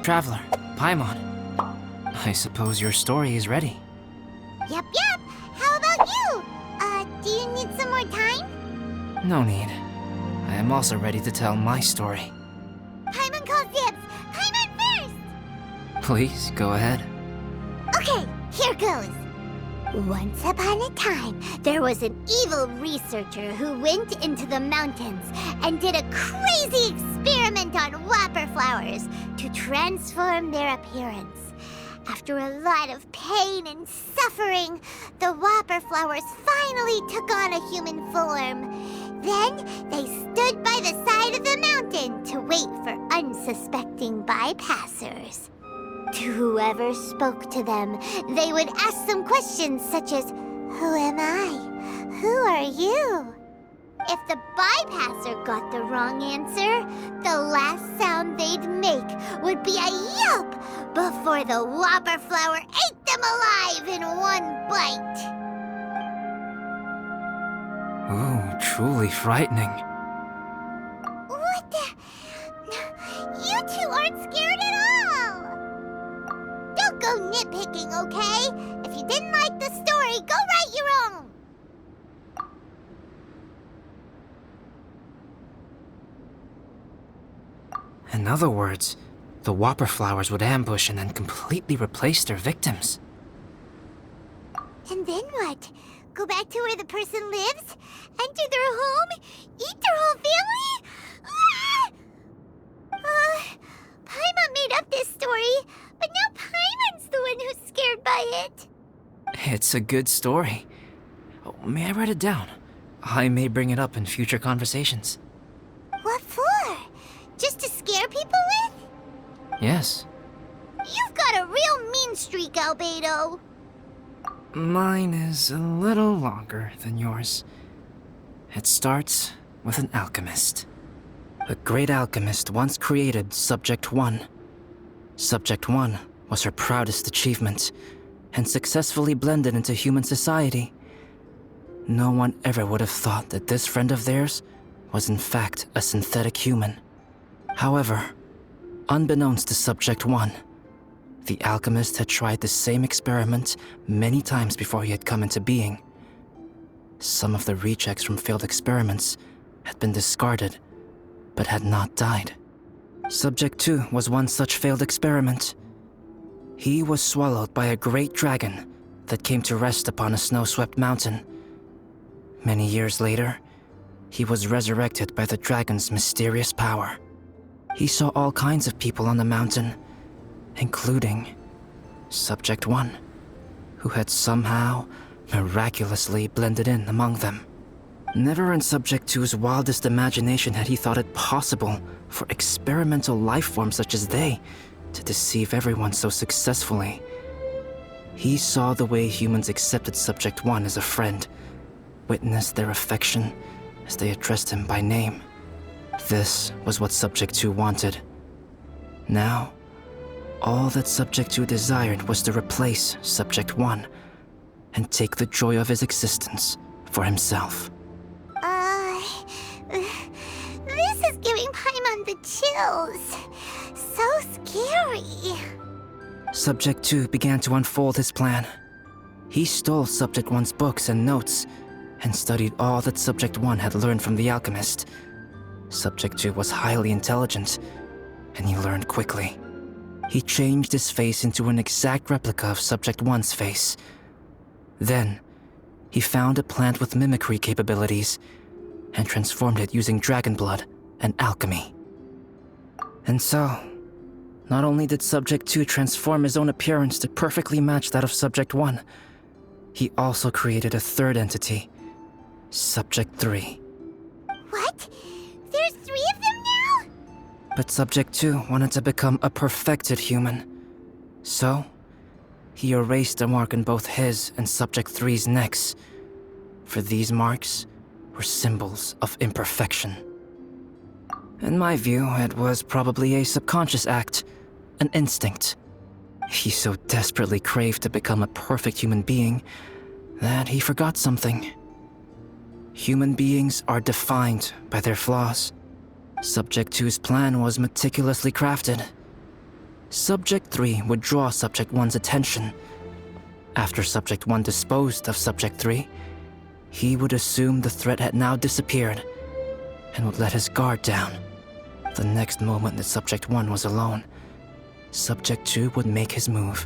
Traveler, Paimon. I suppose your story is ready. Yep. How about you? Do you need some more time? No need. I am also ready to tell my story. Paimon calls dibs. Paimon first! Please, go ahead. Okay, here goes. Once upon a time, there was an evil researcher who went into the mountains and did a crazy experiment on whopper flowers to transform their appearance. After a lot of pain and suffering, the whopper flowers finally took on a human form. Then they stood by the side of the mountain to wait for unsuspecting bypassers. To whoever spoke to them, they would ask some questions such as, "Who am I? Who are you?" If the bypasser got the wrong answer, the last sound they'd make would be a yelp before the whopper flower ate them alive in one bite. Ooh, truly frightening. What the? You two aren't scared at all! Don't go nitpicking, okay? If you didn't like the story, go write your own! In other words, the whopper flowers would ambush and then completely replace their victims. And then what? Go back to where the person lives? Enter their home? Eat their whole family? Paimon made up this story, but now Paimon's the one who's scared by it. It's a good story. Oh, may I write it down? I may bring it up in future conversations. What for? Just to scare people with? Yes. You've got a real mean streak, Albedo. Mine is a little longer than yours. It starts with an alchemist. A great alchemist once created Subject 1. Subject 1 was her proudest achievement, and successfully blended into human society. No one ever would have thought that this friend of theirs was in fact a synthetic human. However, unbeknownst to Subject 1, the alchemist had tried the same experiment many times before he had come into being. Some of the rejects from failed experiments had been discarded, but had not died. Subject 2 was one such failed experiment. He was swallowed by a great dragon that came to rest upon a snow-swept mountain. Many years later, he was resurrected by the dragon's mysterious power. He saw all kinds of people on the mountain, including Subject 1, who had somehow miraculously blended in among them. Never in Subject 2's wildest imagination had he thought it possible for experimental life forms such as they to deceive everyone so successfully. He saw the way humans accepted Subject 1 as a friend, witnessed their affection as they addressed him by name. This was what Subject 2 wanted. Now, all that Subject 2 desired was to replace Subject 1 and take the joy of his existence for himself. This is giving Paimon the chills. So scary. Subject 2 began to unfold his plan. He stole Subject 1's books and notes and studied all that Subject 1 had learned from the alchemist. Subject 2 was highly intelligent, and he learned quickly. He changed his face into an exact replica of Subject 1's face. Then, he found a plant with mimicry capabilities and transformed it using dragon blood and alchemy. And so, not only did Subject 2 transform his own appearance to perfectly match that of Subject 1, he also created a third entity, Subject 3. What? There's 3 of them now? But Subject 2 wanted to become a perfected human. So, he erased a mark on both his and Subject 3's necks. For these marks were symbols of imperfection. In my view, it was probably a subconscious act, an instinct. He so desperately craved to become a perfect human being that he forgot something. Human beings are defined by their flaws. Subject 2's plan was meticulously crafted. Subject 3 would draw Subject 1's attention. After Subject 1 disposed of Subject 3, he would assume the threat had now disappeared and would let his guard down. The next moment that Subject 1 was alone, Subject 2 would make his move.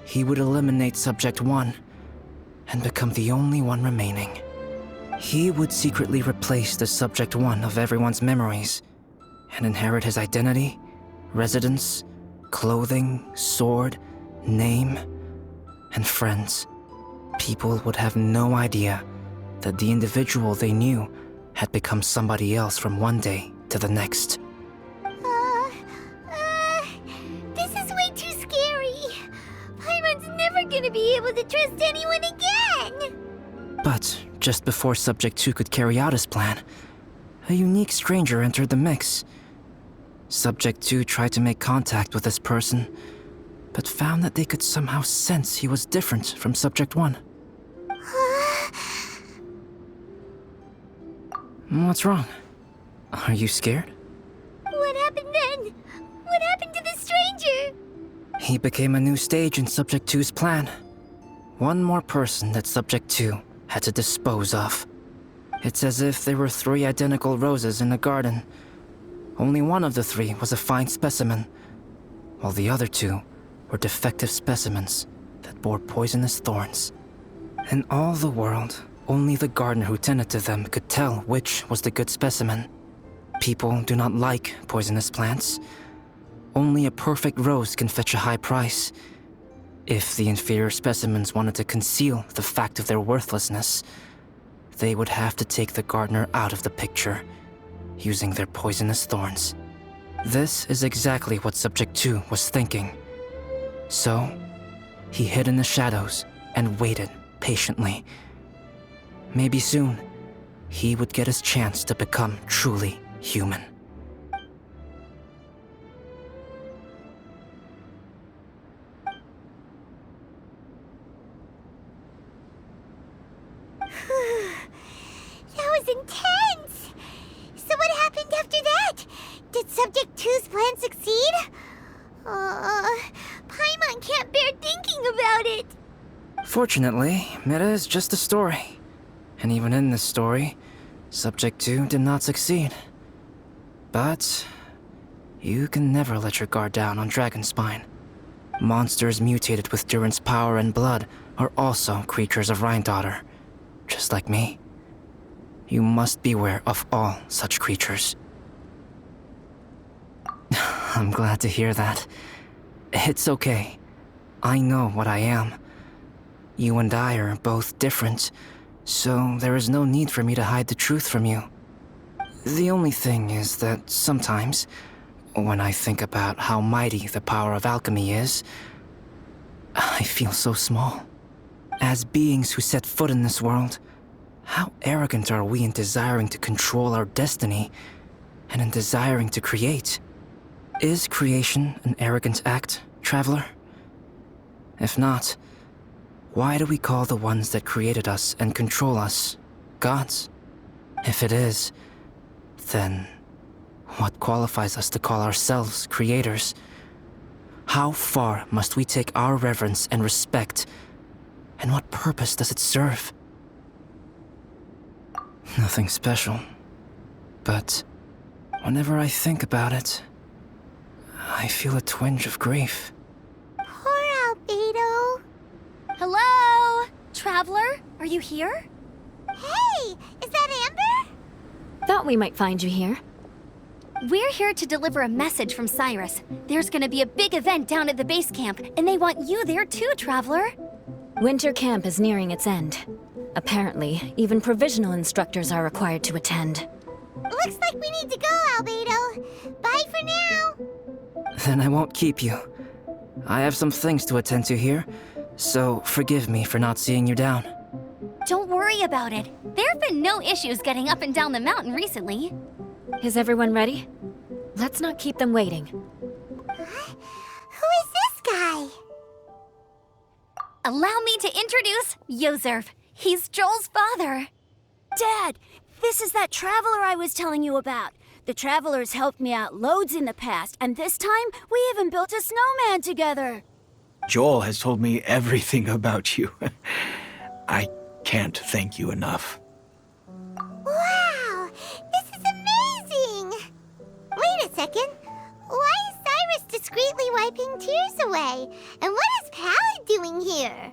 He would eliminate Subject 1 and become the only one remaining. He would secretly replace the Subject 1 of everyone's memories and inherit his identity, residence, clothing, sword, name, and friends. People would have no idea that the individual they knew had become somebody else from one day to the next. This is way too scary. Paimon's never gonna be able to trust anyone again. But just before Subject 2 could carry out his plan, a unique stranger entered the mix. Subject 2 tried to make contact with this person, but found that they could somehow sense he was different from Subject 1. What's wrong? Are you scared? What happened then? What happened to the stranger? He became a new stage in Subject 2's plan. One more person that Subject 2 had to dispose of. It's as if there were 3 identical roses in a garden. Only one of the 3 was a fine specimen, while the other 2 were defective specimens that bore poisonous thorns. In all the world, only the gardener who tended to them could tell which was the good specimen. People do not like poisonous plants. Only a perfect rose can fetch a high price. If the inferior specimens wanted to conceal the fact of their worthlessness, they would have to take the gardener out of the picture, using their poisonous thorns. This is exactly what Subject 2 was thinking. So, he hid in the shadows and waited patiently. Maybe soon, he would get his chance to become truly human. That was intense! So what happened after that? Did Subject 2's plan succeed? Paimon can't bear thinking about it. Fortunately, it is just a story. And even in this story, Subject 2 did not succeed. But you can never let your guard down on Dragonspine. Monsters mutated with Durin's power and blood are also creatures of Rhine-Daughter, just like me. You must beware of all such creatures. I'm glad to hear that. It's okay. I know what I am. You and I are both different, so there is no need for me to hide the truth from you. The only thing is that sometimes, when I think about how mighty the power of alchemy is, I feel so small. As beings who set foot in this world, how arrogant are we in desiring to control our destiny and in desiring to create? Is creation an arrogant act, traveler? If not, why do we call the ones that created us and control us gods? If it is, then what qualifies us to call ourselves creators? How far must we take our reverence and respect, and what purpose does it serve? Nothing special, but whenever I think about it, I feel a twinge of grief. Poor Albedo. Hello? Traveler, are you here? Hey, is that Amber? Thought we might find you here. We're here to deliver a message from Cyrus. There's gonna be a big event down at the base camp, and they want you there too, Traveler. Winter camp is nearing its end. Apparently, even provisional instructors are required to attend. Looks like we need to go, Albedo. Bye for now. Then I won't keep you. I have some things to attend to here, so forgive me for not seeing you down. Don't worry about it. There have been no issues getting up and down the mountain recently. Is everyone ready? Let's not keep them waiting. Who is this guy? Allow me to introduce Yozerv. He's Joel's father. Dad, this is that traveler I was telling you about. The Travelers helped me out loads in the past, and this time, we even built a snowman together. Joel has told me everything about you. I can't thank you enough. Wow! This is amazing! Wait a second. Why is Cyrus discreetly wiping tears away? And what is Pallid doing here?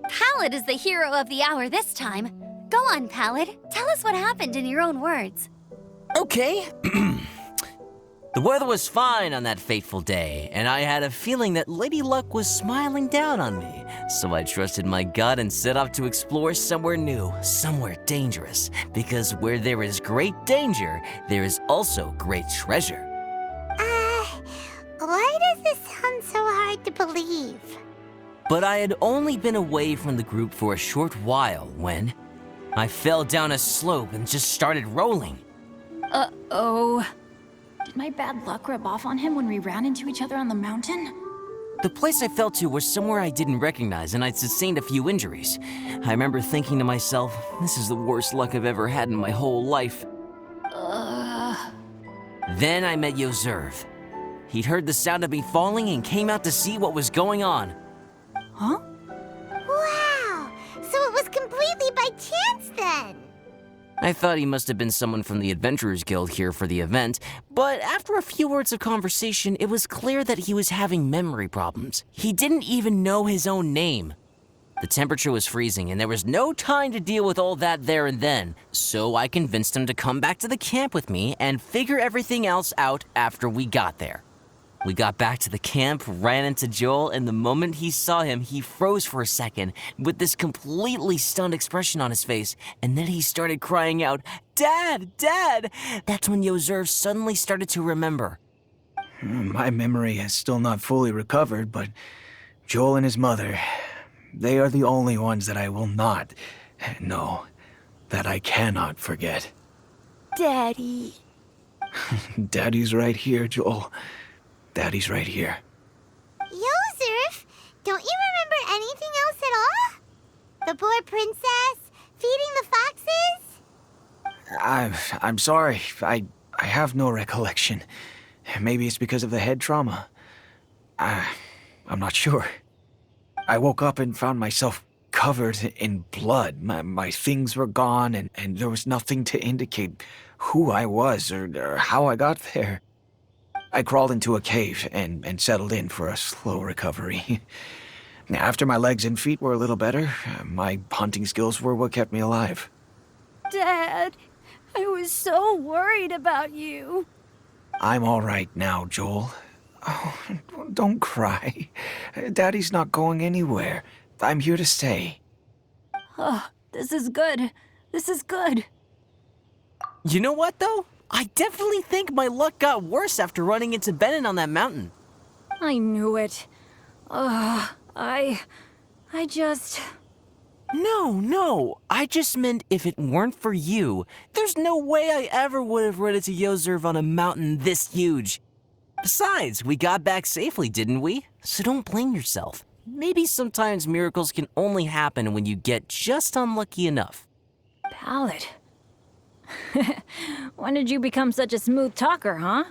Pallid is the hero of the hour this time. Go on, Pallid. Tell us what happened in your own words. Okay. The weather was fine on that fateful day, and I had a feeling that Lady Luck was smiling down on me. So I trusted my gut and set off to explore somewhere new, somewhere dangerous. Because where there is great danger, there is also great treasure. Why does this sound so hard to believe? But I had only been away from the group for a short while when I fell down a slope and just started rolling. Uh-oh. Did my bad luck rub off on him when we ran into each other on the mountain? The place I fell to was somewhere I didn't recognize, and I'd sustained a few injuries. I remember thinking to myself, this is the worst luck I've ever had in my whole life. Then I met Yoserv. He'd heard the sound of me falling and came out to see what was going on. Huh? Wow! So it was completely by chance then? I thought he must have been someone from the Adventurers Guild here for the event, but after a few words of conversation, it was clear that he was having memory problems. He didn't even know his own name. The temperature was freezing, and there was no time to deal with all that there and then, so I convinced him to come back to the camp with me and figure everything else out after we got there. We got back to the camp, ran into Joel, and the moment he saw him, he froze for a second with this completely stunned expression on his face, and then he started crying out, "Dad! Dad!" That's when Yoserv suddenly started to remember. My memory has still not fully recovered, but Joel and his mother, they are the only ones that I will not, no, that I cannot forget. Daddy. Daddy's right here, Joel. Daddy's right here. Yoserf, don't you remember anything else at all? The poor princess, feeding the foxes? I'm sorry. I have no recollection. Maybe it's because of the head trauma. I'm not sure. I woke up and found myself covered in blood. My things were gone, and there was nothing to indicate who I was or how I got there. I crawled into a cave and settled in for a slow recovery. After my legs and feet were a little better, my hunting skills were what kept me alive. Dad, I was so worried about you. I'm all right now, Joel. Oh, don't cry. Daddy's not going anywhere. I'm here to stay. Oh, this is good. This is good. You know what, though? I definitely think my luck got worse after running into Benin on that mountain. I knew it. I just... No. I just meant if it weren't for you, there's no way I ever would have run into Yoserv on a mountain this huge. Besides, we got back safely, didn't we? So don't blame yourself. Maybe sometimes miracles can only happen when you get just unlucky enough. Pallid. When did you become such a smooth talker, huh?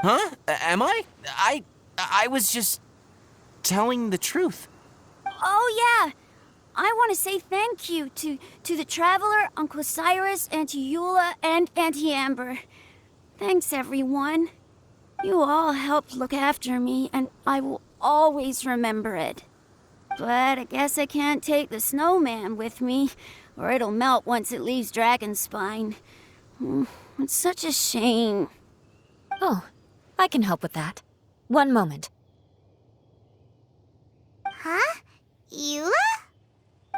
Huh? Am I? I was just telling the truth. Oh, yeah. I want to say thank you to the Traveler, Uncle Cyrus, Auntie Eula, and Auntie Amber. Thanks, everyone. You all helped look after me, and I will always remember it. But I guess I can't take the snowman with me, or it'll melt once it leaves Dragonspine. It's such a shame. Oh, I can help with that. One moment. Huh? Eula?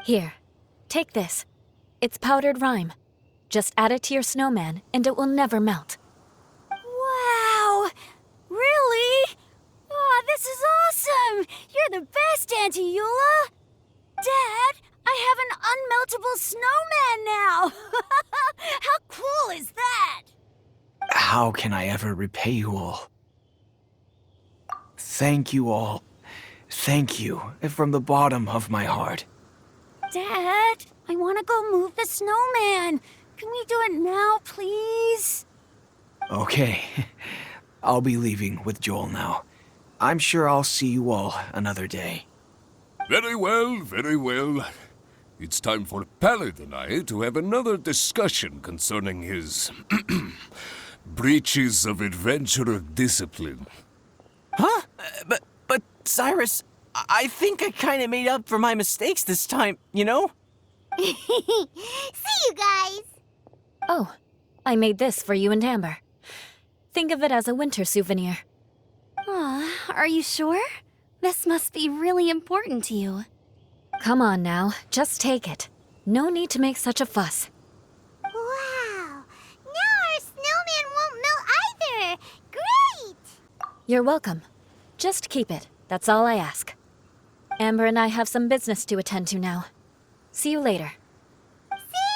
Here, take this. It's powdered rime. Just add it to your snowman, and it will never melt. Wow! Really? Oh, this is awesome! You're the best, Auntie Eula! Dad, I have an unmeltable snowman now! How cool is that? How can I ever repay you all? Thank you all. Thank you from the bottom of my heart. Dad, I want to go move the snowman. Can we do it now, please? Okay. I'll be leaving with Joel now. I'm sure I'll see you all another day. Very well, very well. It's time for Pallet and I to have another discussion concerning his breaches of adventurer discipline. Huh? But Cyrus, I think I kind of made up for my mistakes this time, you know? See you guys! Oh, I made this for you and Amber. Think of it as a winter souvenir. Aw, are you sure? This must be really important to you. Come on now, just take it. No need to make such a fuss. Wow! Now our snowman won't melt either! Great! You're welcome. Just keep it, that's all I ask. Amber and I have some business to attend to now. See you later. See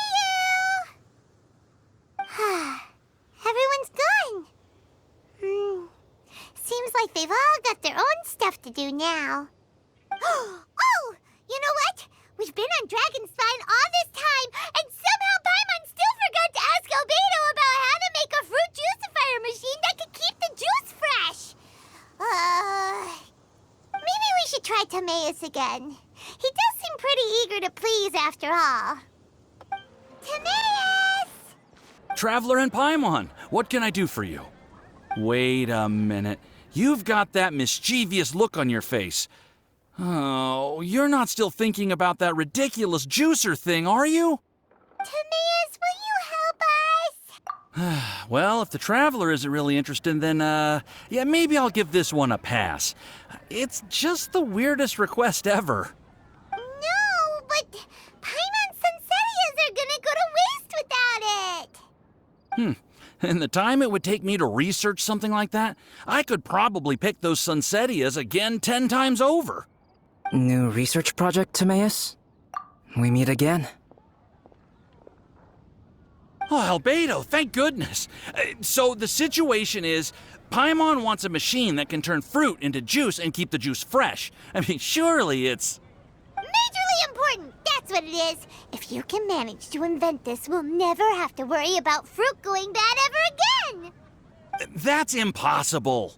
you! Everyone's gone. Seems like they've all got their own stuff to do now. Oh! You know what? We've been on Dragonspine all this time, and somehow Paimon still forgot to ask Albedo about how to make a fruit juicifier machine that could keep the juice fresh. Maybe we should try Timaeus again. He does seem pretty eager to please after all. Timaeus! Traveler and Paimon, what can I do for you? Wait a minute. You've got that mischievous look on your face. Oh, you're not still thinking about that ridiculous juicer thing, are you? Timaeus, will you help us? Well, if the Traveler isn't really interested, then, yeah, maybe I'll give this one a pass. It's just the weirdest request ever. No, but Paimon's Sunsettias are gonna go to waste without it. In the time it would take me to research something like that, I could probably pick those Sunsettias again 10 times over. New research project, Timaeus? We meet again. Oh, Albedo, thank goodness. So the situation is, Paimon wants a machine that can turn fruit into juice and keep the juice fresh. I mean, surely it's... Majorly important, that's what it is. If you can manage to invent this, we'll never have to worry about fruit going bad ever again. That's impossible.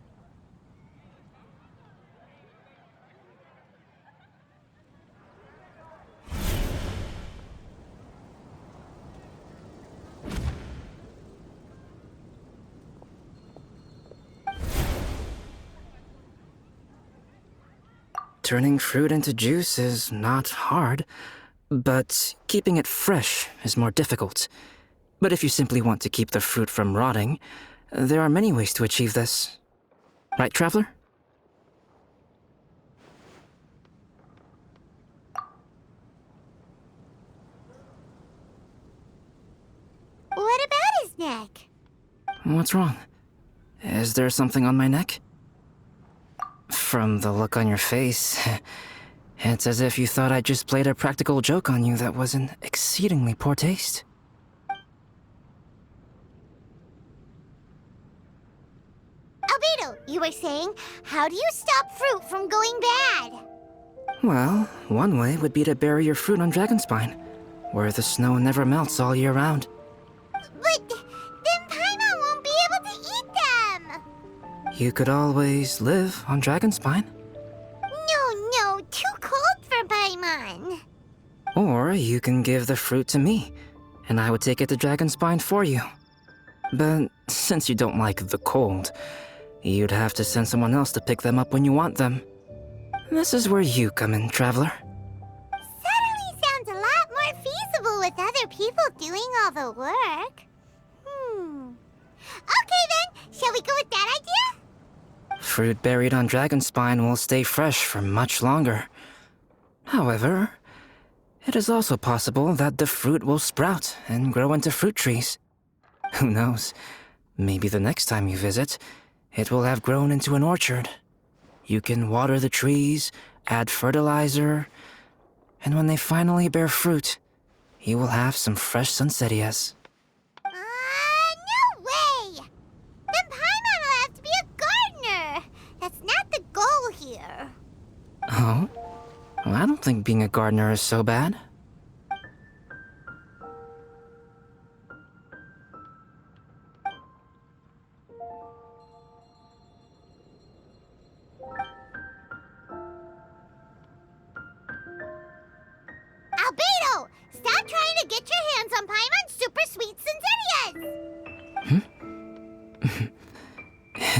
Turning fruit into juice is not hard, but keeping it fresh is more difficult. But if you simply want to keep the fruit from rotting, there are many ways to achieve this. Right, Traveler? What about his neck? What's wrong? Is there something on my neck? From the look on your face, it's as if you thought I just played a practical joke on you that was in exceedingly poor taste. Albedo, you were saying, how do you stop fruit from going bad? Well, one way would be to bury your fruit on Dragonspine, where the snow never melts all year round. But then Paimon won't be able to eat them! You could always live on Dragonspine. No, too cold for Paimon. Or you can give the fruit to me, and I would take it to Dragonspine for you. But since you don't like the cold, you'd have to send someone else to pick them up when you want them. This is where you come in, Traveler. Suddenly sounds a lot more feasible with other people doing all the work. Okay then, shall we go with that idea? Fruit buried on Dragonspine will stay fresh for much longer. However, it is also possible that the fruit will sprout and grow into fruit trees. Who knows? Maybe the next time you visit, it will have grown into an orchard. You can water the trees, add fertilizer, and when they finally bear fruit, you will have some fresh Sunsettias. No way! Then Paimon will have to be a gardener. That's not the goal here. Oh? Well, I don't think being a gardener is so bad. get your hands on Paimon's super sweet Sensitias!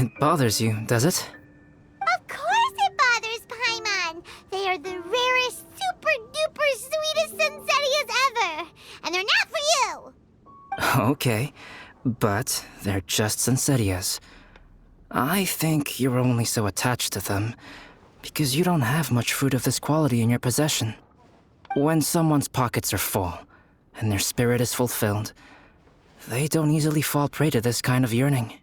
It bothers you, does it? Of course it bothers Paimon! They are the rarest, super-duper sweetest Sensitias ever! And they're not for you! Okay, but they're just Sensitias. I think you're only so attached to them because you don't have much fruit of this quality in your possession. When someone's pockets are full and their spirit is fulfilled, they don't easily fall prey to this kind of yearning.